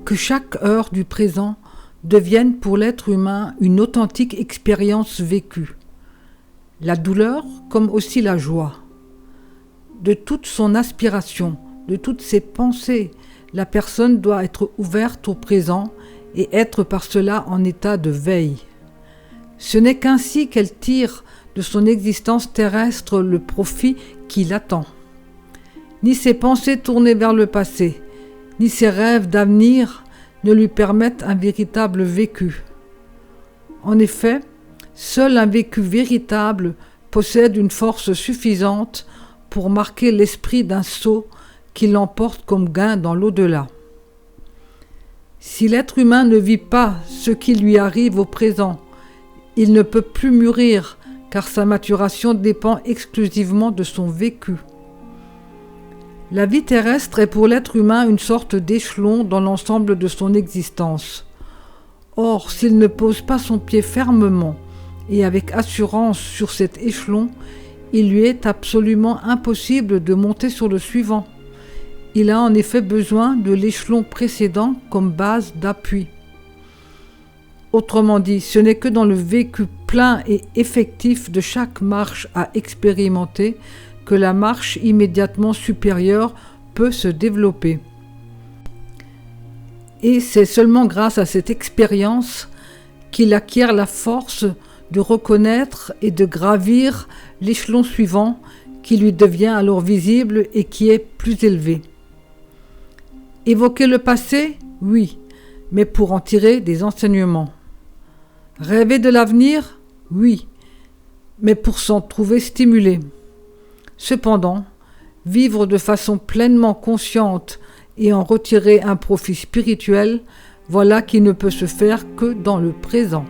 que chaque heure du présent devienne pour l'être humain une authentique expérience vécue. La douleur comme aussi la joie. De toute son aspiration, de toutes ses pensées, la personne doit être ouverte au présent et être par cela en état de veille. Ce n'est qu'ainsi qu'elle tire de son existence terrestre le profit qui l'attend. Ni ses pensées tournées vers le passé, ni ses rêves d'avenir ne lui permettent un véritable vécu. En effet, seul un vécu véritable possède une force suffisante pour marquer l'esprit d'un saut qui l'emporte comme gain dans l'au-delà. Si l'être humain ne vit pas ce qui lui arrive au présent, il ne peut plus mûrir, car sa maturation dépend exclusivement de son vécu. La vie terrestre est pour l'être humain une sorte d'échelon dans l'ensemble de son existence. Or, s'il ne pose pas son pied fermement et avec assurance sur cet échelon, il lui est absolument impossible de monter sur le suivant. Il a en effet besoin de l'échelon précédent comme base d'appui. Autrement dit, ce n'est que dans le vécu plein et effectif de chaque marche à expérimenter que la marche immédiatement supérieure peut se développer. Et c'est seulement grâce à cette expérience qu'il acquiert la force de reconnaître et de gravir l'échelon suivant qui lui devient alors visible et qui est plus élevé. Évoquer le passé, oui, mais pour en tirer des enseignements. Rêver de l'avenir, oui, mais pour s'en trouver stimulé. Cependant, vivre de façon pleinement consciente et en retirer un profit spirituel, voilà qui ne peut se faire que dans le présent.